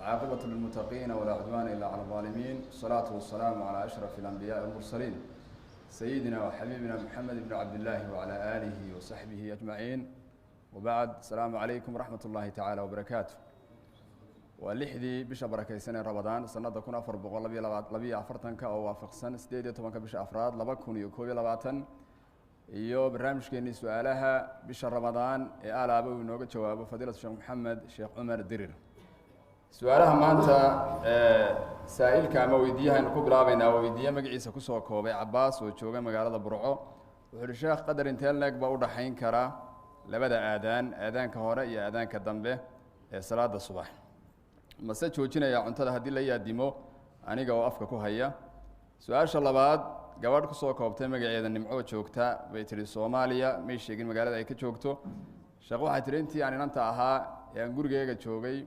العاقبة للمتقين ولا عدوان إلا على الظالمين، والصلاة والسلام على أشرف الأنبياء والمرسلين سيدنا وحبيبنا محمد بن عبد الله وعلى آله وصحبه أجمعين، وبعد. السلام عليكم ورحمة الله تعالى وبركاته. واللحدي بشا بركة سنة رمضان سنة كنا فربق لبي أفرتن كأو وافق سنة سديدة طبعا بشا أفراد لبكون يكوي لباتن iyo barnaamijkeeni su'aalaha bisha Ramadaan ee alaaba uu inooga jawaabo fadiilada Sheekh Maxamed Sheekh Umar Dirir. Su'aalaha maanta saa'ilka ama weydiyahan ku bilaabayna weydiye magaciisa ku soo koobay Cabbaas oo jooga magaalada Burco. Wuxuu Sheekh qadar intee leeg ba u dhaxayn kara labada aadaanka hore iyo aadaanka dambe ee salaada subax. Mase joojinaya cuntada hadii la yaadimo aniga oo afka ku haya. Su'aasha labaad gabadh ku soo koobtay magaceeda Nimco joogta bay tiri Soomaaliya may sheegin magaalada ay ka joogto. Sheekh waxa tiri intii aan inanta ahaa ee aan gurigeyga joogay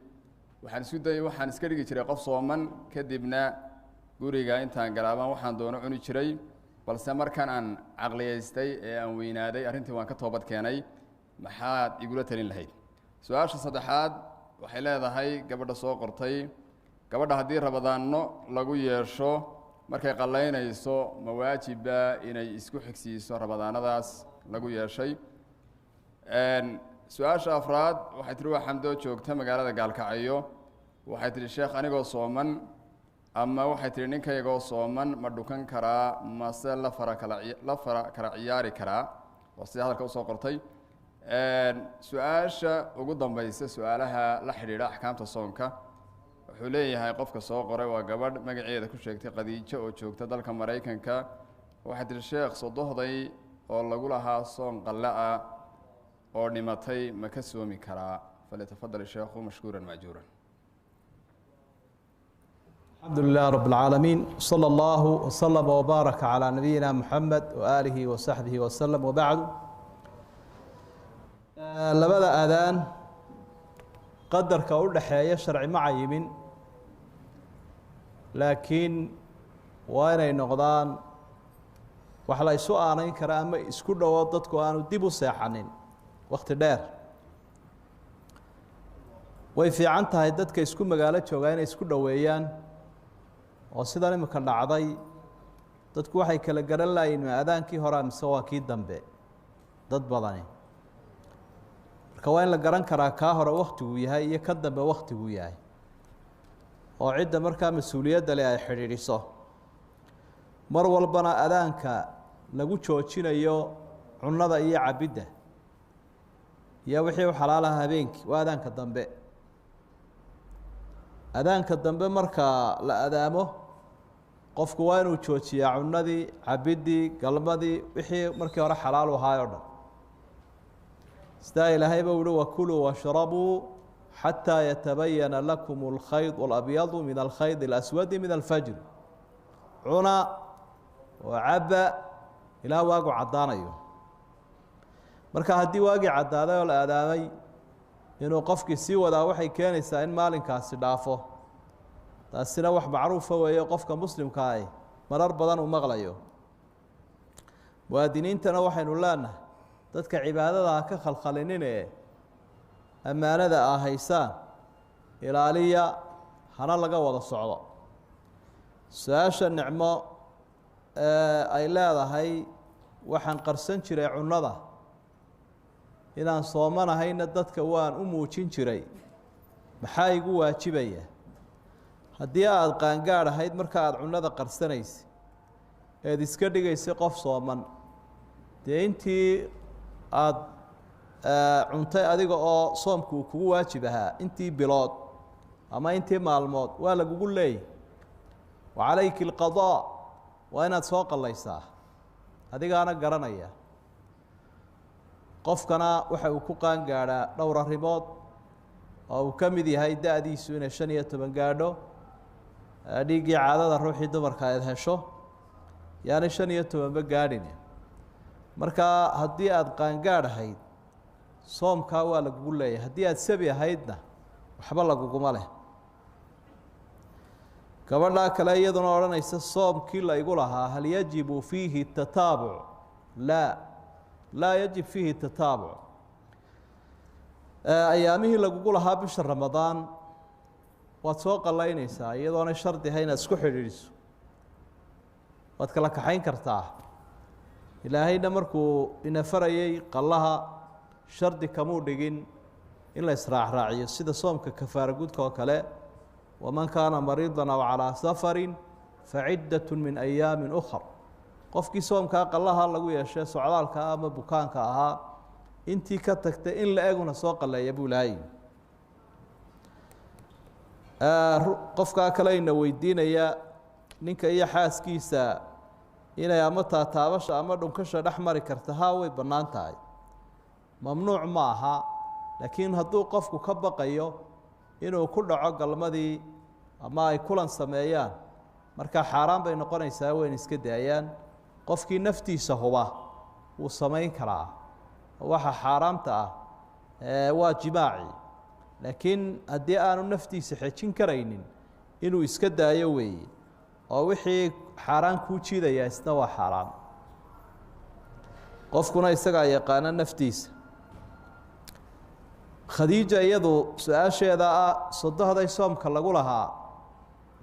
waxaan iska dhigi jiray qof sooman kadibna guriga intaan galaaban waxaan doono cuni jiray balse markaan aan aqliyeystay ee aan weynaaday arrintii waan ka toobad keenay maxaad igula talin lahayd. Su'aasha saddexaad waxay leedahay gabadha soo qortay gabadha haddii Ramadaanno lagu yeesho markay qalaynayso ma waajiba inay isku xigsiiso Ramadaanadaas lagu yeeshay. Su'aasha afraad waxay tiri waa xamdo joogta magaalada Gaalkacyo waxay tiri Sheekh anigoo sooman ama waxay tiri ninkayga sooman ma dhukan karaa mase la fara kala ciyaari karaa oo si hadalka u soo qortay. Su'aasha ugu dambaysa su'aalaha la xiriira ahkaamta soonka wuxuu leeyahay qofka soo qoray waa gabadh magaceeda ku sheegtay Qadiijo oo joogta dalka Mareykanka waxay tiri Sheekh sodohday oo lagu lahaa soon qallaa oo dhimatay ma ka soomi karaa falyatafadal Sheekhu mashkuuran maajuuran. الحمد لله رب العالمين صلى الله وسلم وبارك على نبينا محمد وآله وصحبه وسلم وبعد. لبدا آذان قدر كأول حياة شرع معيمين لكن وين النقدان وحلا يسوء عنين كرامة يسكون وضدك وأنا ديبو ساحنين وقت دار وفي عنتها يدك يسكون مقالات شوغين يسكون ويان وسيدنا مكان عضي dadku waxay kala garan laayeen aadaankii hore ama soo kii dambe dad badani marka waa in la garan karaa ka hore waqtigu yahay iyo ka dambe waqtigu yahay oo cidda markaa mas'uuliyadda leh ay xiriiriso mar walbana aadaanka lagu joojinayo cunada iyo cabidda iyo wixii xalaalaha habeenkii waa aadaanka dambe marka la aadaamo qofku waa inuu joojiyaa cunadii cabidii galmadii wixii markii hore xalaal u ahaa oo dhan sida ilaahay baa wuu wakuluu washrabuu xataa yatabayana lakum alkhayd alabyadu min alkhayd alaswadi min alfajr cuna wacaba ilaa waagu caddaanayo marka haddii waagii caddaaday oo la aadaamay inuu qofkii sii wadaa waxay keenaysaa in maalinkaasi dhaafo taasina wax macruufa weeye qofka muslimka ah marar badan uu maqlayo. muwaadiniintana waxaynu leenahay dadka cibaadada ka khalkhalinin ee ammaanada ah haysaan ilaaliya hana laga wada socdo. su'aasha nicmo ay leedahay waxaan qarsan jiray cunada inaan soomanahayna dadka waan u muujin jiray maxaa igu waajibaya haddii aad qaangaar ahayd marka aad cunada qarsanaysa eed iska dhigaysay qof sooman dee intii aad cuntay adiga oo soomku kugu waajib ahaa intii bilood ama intii maalmood waa lagugu leeyahay wacalayki alqadaa waa inaad soo qallaysaa adigaana garanaya qofkana waxa uu ku qaangaaraa dhowr arrimood oo uu ka mid yahay da'diisu inay 15 gaadho dhiiggii caadada ruuxii dumarka ay hesho yaani 15 ba gaadhin marka haddii aad qaangaar ahayd soomka waa lagugu leeyahay haddii aad sabi ahaydna waxba laguguma leh. gabadha kale iyaduna odhanaysa soomkii la igu lahaa hal yajibu fiihi tataabuc laa yajib fiihi tataabuc ayaamihii lagugu lahaa bisha Ramadaan waad soo qallaynaysaa iyadoona shardi ahayn inaad isku xidhiidhiso waad kala kaxayn kartaa ilaahayna markuu ina farayay qallaha shardi kamuu dhigin in la israacraaciyo sida soomka kafaara gudka oo kale waman kaana mariidan aw calaa safarin faciddat min ayaamin ukhar qofkii soomkaa qallaha lagu yeeshee socdaalka ama bukaanka ahaa intii ka tagtay in la eguna soo qalleeya buu ilaahay qofkaa kale ina weydiinaya ninka iyo xaaskiisa inay ama taataabasha ama dhunkasha dhex mari karta haa way bannaan tahay mamnuuc ma aha laakiin hadduu qofku ka baqayo inuu ku dhaco galmadii ama ay kulan sameeyaan markaa xaaraan bay noqonaysaa wayna iska daayaan qofkii naftiisa huba wuu samayn karaa waxa xaaraamta ah waa jimaaci laakiin haddii aanu naftiisa xejin karaynin inuu iska daayo weeye oo wixii xaaraan kuu jiidaya isna waa xaaraan qofkuna isagaa yaqaana naftiisa khadiija iyadu su-aasheeda ah sodohday soomka lagu lahaa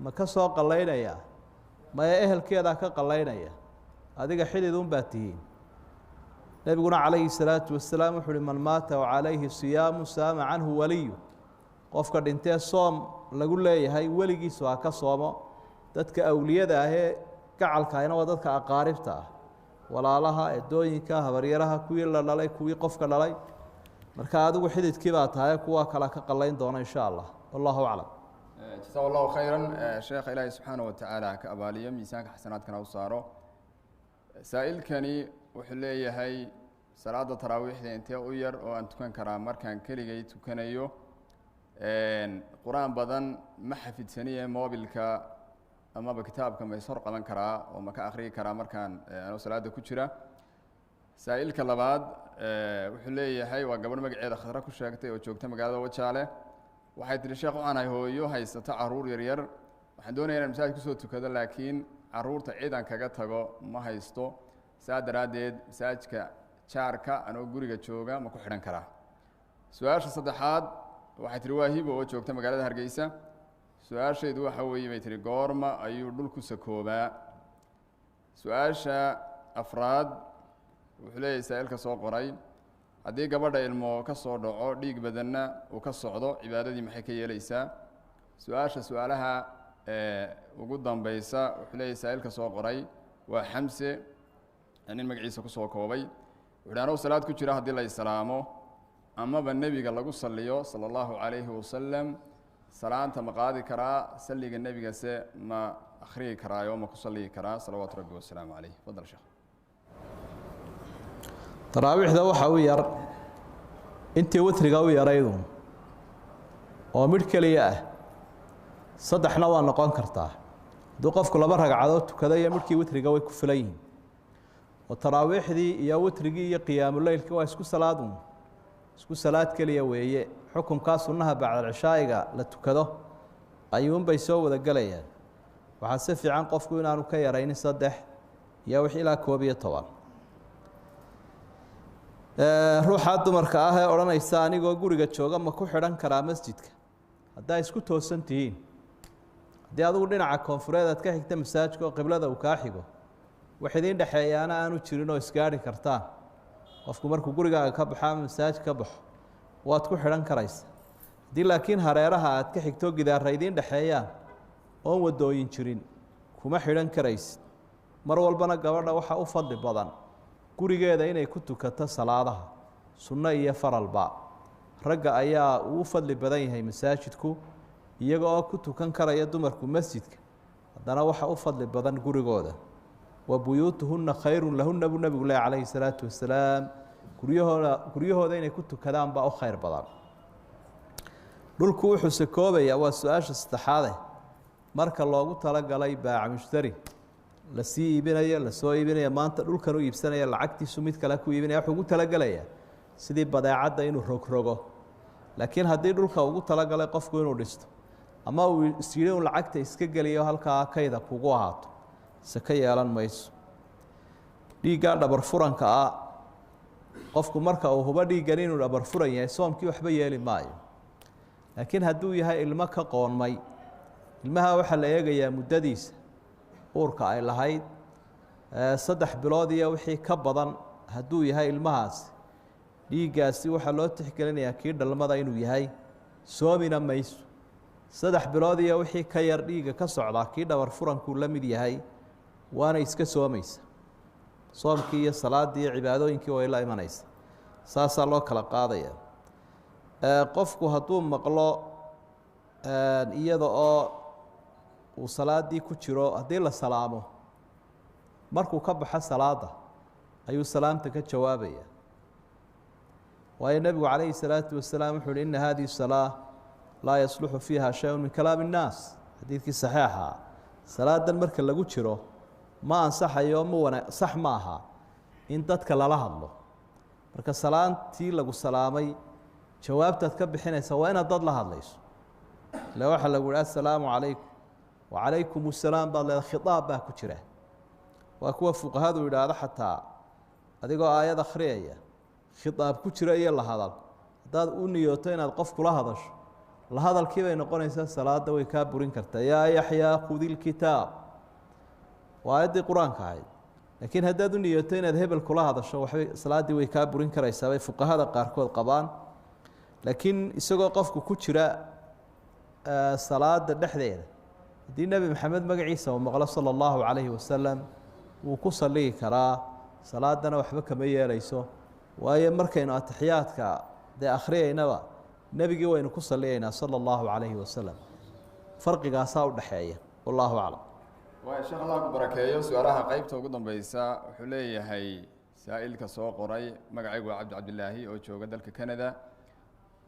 ma ka soo qallaynaya maya ehelkeedaa ka qallaynaya adiga xididun baa tihiin nebiguna calayhi salaatu wasalaam wuxu uhi man maata wacalayhi siyaamu saama canhu waliyu qofka dhintee soom lagu leeyahay weligiisu ha ka soomo dadka awliyada ahee gacalkaahina waa dadka aqaaribta ah walaalaha eedooyinka habaryaraha kuwii la dhalay kuwii qofka dhalay marka adigu xididkii baa tahay kuwa kale ka qallayn doona insha allah wallahu aclam jasaa allahu khayran sheekha ilaahay subxaana wa tacaala ka abaaliyo miisaanka xasanaadkana u saaro saa'ilkani wuxuu leeyahay salaada taraawiixda intee u yar oo aan tukan karaa markaan keligay tukanayo qur-aan badan ma xafidsaniye mobilka amaba kitaabka ma ishor qaban karaa oo ma ka akhriyi karaa markaan anoo salaada ku jira saa'ilka labaad wuxuu leeyahay waa gabadh magaceeda khadra ku sheegtay oo joogta magaalada wajaale waxay tihi sheekh waxaan ahay hooyo haysato caruur yaryar waxaan doonaya inaan masaajid kusoo tukado laakiin caruurta ciidan kaga tago ma haysto saa daraaddeed masaajidka jaarka anoo guriga jooga ma ku xidhan karaa su-aasha saddexaad waxay tihi waa hibo oo joogta magaalada hargeysa su-aashaydu waxa weeye bay tihi goorma ayuu dhulku sakoobaa su-aasha afraad wuxuu leeyahay saa'ilka soo qoray haddii gabadha ilmo ka soo dhaco dhiig badanna uu ka socdo cibaadadii maxay ka yeelaysaa su-aasha su-aalaha ugu dambeysa wuxuu leeyahay saa'ilka soo qoray waa xamse nin magaciisa kusoo koobay wuxuuhi anuu salaad ku jira haddii la islaamo amaba nebiga lagu saliyo sala allahu calayhi wasalam salaanta ma qaadi karaa salliga nebigase ma akhriyi karaayo ma ku salliyi karaa salawaatu rabbi wasalaamu calayh fadal sheekh taraawiixda waxa u yar intii witriga u yaraydu oo midh keliya ah saddexna waa noqon kartaa hadduu qofku laba ragcadood tukada iyo midhkii witriga way ku filan yihiin oo taraawiixdii iyo witrigii iyo qiyaamuleylkii waa isku salaadun isku salaad keliya weeye xukunkaa sunnaha bacdalcishaa'iga la tukado ayuunbay soo wada gelayaan waxaa si fiican qofku inaanu ka yaraynin 3 iyo wix ilaa 11 ruuxa dumarka ah ee odhanaysa anigoo guriga jooga ma ku xidhan karaa masjidka haddaa isku toosan tihiin haddii adigu dhinaca koonfureed aad ka xigta masaajidka oo qiblada uu kaa xigo wax idiin dhexeeyaana aanu jirin oo isgaadhi kartaan qofku markuu gurigaaga ka baxo ama masaajid ka baxo waad ku xidhan karaysa haddii laakiin hareeraha aad ka xigto gidaara idiin dhexeeyaan oon wadooyin jirin kuma xidhan karaysid mar walbana gabadha waxaa u fadli badan gurigeeda inay ku tukato salaadaha sunno iyo faralba ragga ayaa uu fadli badan yahay masaajidku iyaga oo ku tukan karaya dumarku masjidka haddana waxa u fadli badan gurigooda wa buyuutuhunna khayrun lahunna buu nabigu leeyahay calayhi salaatu wasalaam guryahooda inay ku tukadaan baa u khayr badan dhulku wuxuu sakoobayaa waa su-aasha saddexaade marka loogu talagalay baaca mushtari lasii iibinayo lasoo iibinaya maanta dhulkan u iibsanaya lacagtiisu mid kale ku iibinaya wuxuu ugu talagelayaa sidii badeecadda inuu rogrogo laakiin haddii dhulka ugu talagalay qofku inuu dhisto ama uu isyidhi un lacagta iska geliyo halkaa kayda kugu ahaato se ka yeelan mayso dhiiggaa dhabar furanka ah qofku marka uu hubo dhiiggan inuu dhabar furan yahay soomkii waxba yeeli maayo laakiin hadduu yahay ilmo ka qoonmay ilmaha waxaa la eegayaa muddadiisa uurka ay lahayd 3 bilood iyo wixii ka badan hadduu yahay ilmahaasi dhiiggaasi waxaa loo tixgelinayaa kii dhalmada inuu yahay soomina mayso 3 bilood iyo wixii ka yar dhiigga ka socdaa kii dhabar furankuu la mid yahay waana iska soomaysa soomkii iyo salaaddii iyo cibaadooyinkii way la imanaysa saasaa loo kala qaadaya qofku hadduu maqlo iyada oo uu salaaddii ku jiro haddii la salaamo markuu ka baxo salaada ayuu salaamta ka jawaabaya waayo nebigu calayhi salaatu wasalaam wuxuu uhi ina hadihi salaa laa yasluxu fiiha shay-un min kalaami innaas xadiidkii saxiixa salaadan marka lagu jiro ma ansaxayo sax ma aha in dadka lala hadlo marka salaantii lagu salaamay jawaabtaad ka bixinaysa waa inaad dad la hadlayso ila waxaa lagu yihi assalaamu calaykum wacalaykum assalaam baad leedahay khitaab baa ku jira waa kuwa fuqahadu yidhaahdo xataa adigoo aayad akhriyaya khitaab ku jira iyo la hadal haddaad u niyooto inaad qof kula hadasho la hadalkii bay noqonaysaa salaada way kaa burin kartaa yaa yaxyaa khudilkitaab waa aayaddii qur-aanka ahayd laakiin haddaad u niyooto inaad hebel kula hadasho waxbay salaaddii way kaa burin karaysaa bay fuqahada qaarkood qabaan laakiin isagoo qofku ku jira salaada dhexdeeda haddii nebi maxamed magaciisa uu maqlo sala allahu calayhi wasalam wuu ku salligi karaa salaadana waxba kama yeelayso waayo markaynu atixiyaadka dee akhriyaynaba nebigii waynu ku salliyaynaa sala allahu calayhi wasalam farqigaasaa u dhexeeya wallahu aclam waay sheekh allah ku barakeeyo su-aalaha qeybta ugu dambeysa wuxuu leeyahay saa'ilka soo qoray magacaygu waa cabdilaahi oo jooga dalka canada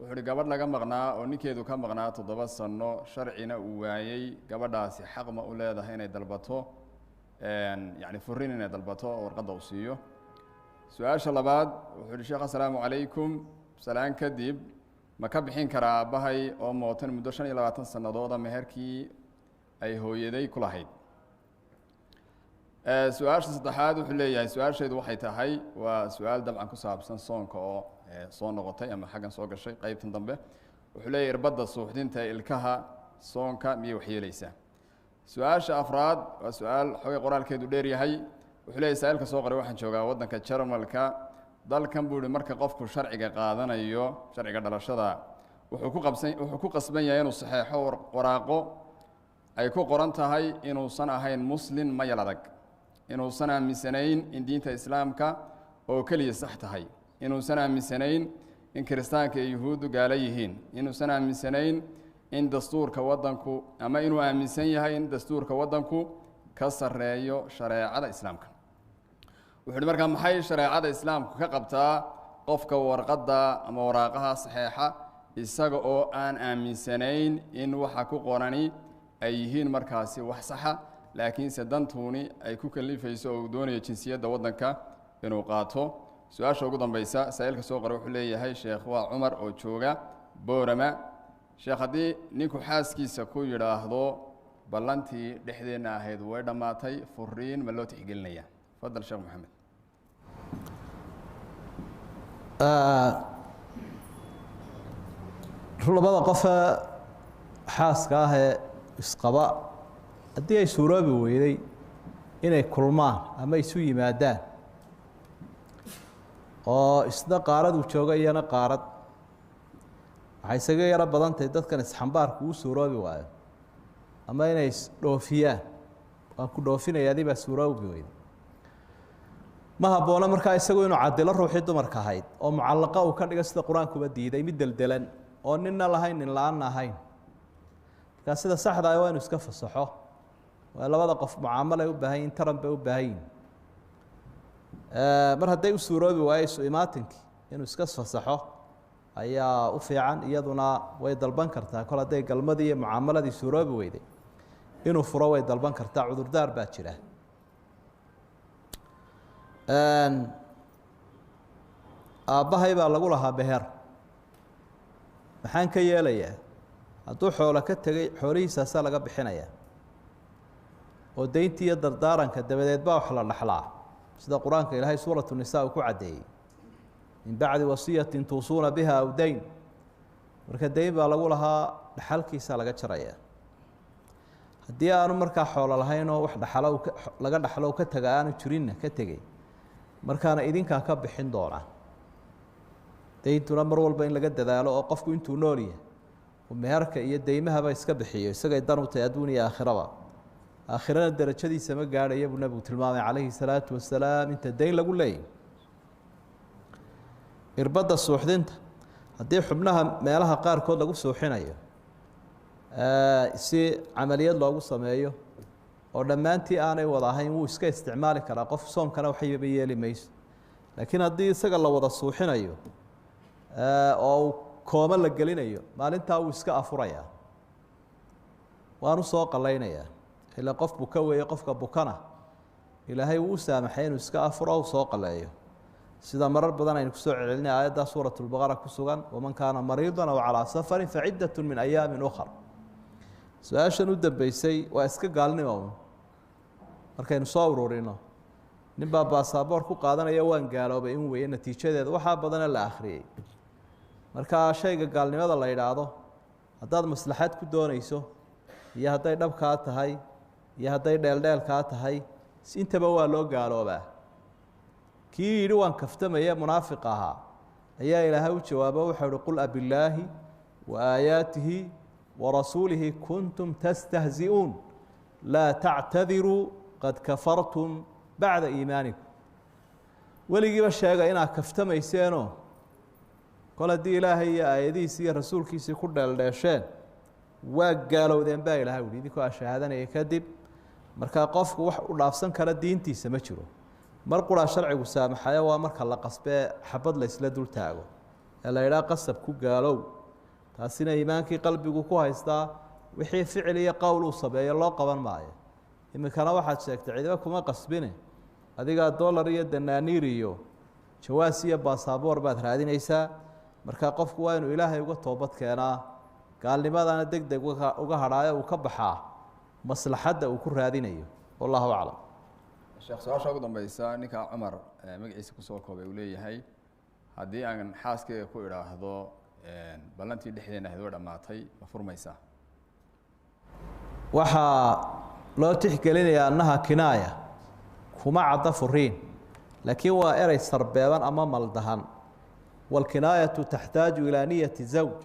wuxuu uhi gabadh laga maqnaa oo ninkeedu ka maqnaa 7 sano sharcina uu waayey gabadhaasi xaq ma u leedahay inay dalbato yacni furin inay dalbato oo warqadda u siiyo su-aasha labaad wuxuu uhi sheekh assalaamu calaykum salaan kadib ma ka bixin karaa aabbahay oo mootan muddo 25 sanadooda meherkii ay hooyaday ku lahayd su-aasha saddexaad wuxuu leeyahay su-aasheedu waxay tahay waa su-aal dabcan ku saabsan soonka oo soo noqotay ama xaggan soo gashay qeybtan dambe wuxuu leeyahay irbadda suuxdinta ilkaha soonka miyay waxyeeleysaa su-aasha afraad waa su-aal xogay qoraalkeedu dheer yahay wuxuu leeyahay saa'ilka soo qoray waxaan joogaa waddanka jarmalka dalkan buu ihi marka qofku sharciga qaadanayo sharciga dhalashada wuxuu ku qasban yahay inuu saxeexo waraaqo ay ku qoran tahay inuusan ahayn muslin mayal adag inuusan aaminsanayn in diinta islaamka oo keliya sax tahay inuusan aaminsanayn in kiristaanka iyo yuhuuddu gaalo yihiin inuusan aaminsanayn in dastuurka waddanku ama inuu aaminsan yahay in dastuurka waddanku ka sarreeyo shareecada islaamka wuxuu uhi markaa maxay shareecada islaamku ka qabtaa qofka warqadda ama waraaqaha saxeexa isaga oo aan aaminsanayn in waxa ku qorani ay yihiin markaasi wax saxa laakiinse dantuuni ay ku kalifayso oo uu doonayo jinsiyadda waddanka inuu qaato su-aasha ugu dambeysa saa'ilka soo qoray wuxuu leeyahay sheekh waa cumar oo jooga boorama sheekh haddii ninku xaaskiisa ku yidhaahdo ballantii dhexdeenna ahayd way dhammaatay furiin ma loo tixgelinaya fadal sheekh maxamed labada qofe xaaska ah ee isqaba haddii ay suuroobi weyday inay kulmaan ama isu yimaadaan oo isna qaaraduu jooga iyana qaarad waxay isaga yaro badan tahay dadkan isxambaarku uu suuroobi waayo ama inay isdhoofiyaan waan ku dhoofinaya adii baa suuroobi weyday ma habboona markaa isagu inuu cadilo ruuxii dumarka ahayd oo mucallaqa uu ka dhiga sida qur-aankuba diiday mid deldelan oo ninna lahayn nin la-aanna ahayn markaa sida saxda ah waa inu iska fasaxo waa labada qof mucaamalo ay u baahan yihin taran bay u baahan yihin mar hadday u suuroobi waayo isu imaatinkii inuu iska fasaxo ayaa u fiican iyaduna way dalban kartaa kol hadday galmadii iyo mucaamaladii suuroobi weyday inuu furo way dalban kartaa cudurdaar baa jira aabbahay baa lagu lahaa beher maxaan ka yeelayaa hadduu xoolo ka tegey xoolihiisaasaa laga bixinayaa oo deyntii iyo dardaaranka dabadeed baa wax la dhaxlaa sida qur-aanka ilaahay suuratu nisaa uu ku caddeeyey min bacdi wasiyatin tuusuuna biha aw deyn marka dayn baa lagu lahaa dhaxalkiisa laga jaraya haddii aanu markaa xoolo lahayn oo wax dhaxalo laga dhaxlo ka taga aanu jirinna ka tegey markaana idinkaa ka bixin doona dayntuna mar walba in laga dadaalo oo qofku intuu nool yahay oo meherka iyo daymahaba iska bixiyo isagay dan u tahay adduun iyo aakhiraba aakhirana darajadiisa ma gaadhaya buu nabigu tilmaamay calayhi salaatu wasalaam inta dayn lagu leeyahy irbadda suuxdinta haddii xubnaha meelaha qaarkood lagu suuxinayo si camaliyad loogu sameeyo oo dhammaantii aanay wada ahayn wuu iska isticmaali karaa qof soomkana waxayba yeeli mayso laakiin haddii isaga la wada suuxinayo oo kooma la gelinayo maalintaa wuu iska afurayaa waanu soo qalaynayaa ilaa qof buka weeye qofka bukana ilaahay wuu u saamaxay inuu iska afuro u soo qaleeyo sida marar badan aynu kusoo celcelinay aayadda suurat lbaqara ku sugan waman kaana mariidan aw calaa safarin faciddatun min ayaamin ukhar su-aashan u dambeysay waa iska gaalnimo markaynu soo ururino nin baa baasaboor ku qaadanaya waan gaaloobay in weeye natiijadeeda waxaa badana la akhriyey marka shayga gaalnimada la yidhaahdo haddaad maslaxad ku doonayso iyo hadday dhabkaa tahay iyo hadday dheeldheelkaa tahay intaba waa loo gaaloobaa kii yidhi waan kaftamaya munaafiq ahaa ayaa ilaahay u jawaabo waxau uhi qul abillaahi wa aayaatihi warasuulihi kuntum tastahzi'uun laa tactadiruu qad kafartum bacda iimaanikum weligiiba sheega inaad kaftamayseeno kol haddii ilaahay iyo aayadihiisii iyo rasuulkiisii ku dheeldheesheen waa gaalowdeen baa ilahay uhi idinkoo a shahaadanaya kadib markaa qofku wax u dhaafsan kara diintiisa ma jiro mar quraa sharcigu saamaxayo waa marka la qasbee xabad la isla dul taago ee la yidhaha qasab ku gaalow taasina iimaankii qalbigu ku haystaa wixii ficil iyo qowl uu sameeyo loo qaban maayo iminkana waxaad sheegtay cidiba kuma qasbine adigaa dollar iyo danaaniir iyo jawaas iyo baasaboor baad raadinaysaa markaa qofku waa inuu ilaahay uga toobad keenaa gaalnimadana deg deg uga hadhaayo uu ka baxaa maslaxadda uu ku raadinayo wallahu aclam sheekh su-aasha ugu dambeysa ninka cumar magaciisa kusoo koobay uu leeyahay haddii aan xaaskeyga ku idhaahdo ballantii dhexdeena ahayd way dhammaatay ma furmaysaa waxaa loo tixgelinayaa annaha kinaaya kuma cadda furiin laakiin waa erey sarbeeban ama maldahan waalkinaayatu taxtaaju ilaa niyati zawj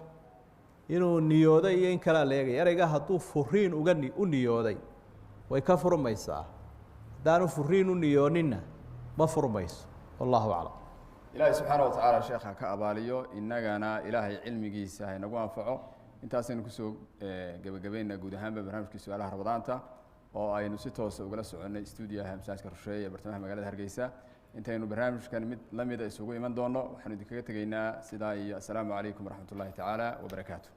inuu niyooday iyo in kalea la eegaya ereyga hadduu furiin u niyooday way ka furmaysaa haddaanu furiin u niyooninna ma furmayso wallahu aclam ilaahay subxaana watacaala sheekha ka abaaliyo innagana ilaahay cilmigiisa haynagu anfaco intaasaynu kusoo gebagabayna guud ahaanba barnaamijkii su-aalaha rabadaanta oo aynu si toosa ugala soconnay stuudiyaha masaajka rusheeye ee bartamaha magaalada hargeysa intaynu barnaamijkan mid la mida isugu iman doono waxaanu idinkaga tegaynaa sidaa iyo assalaamu calaykum waraxmat ullahi tacaala wabarakaatu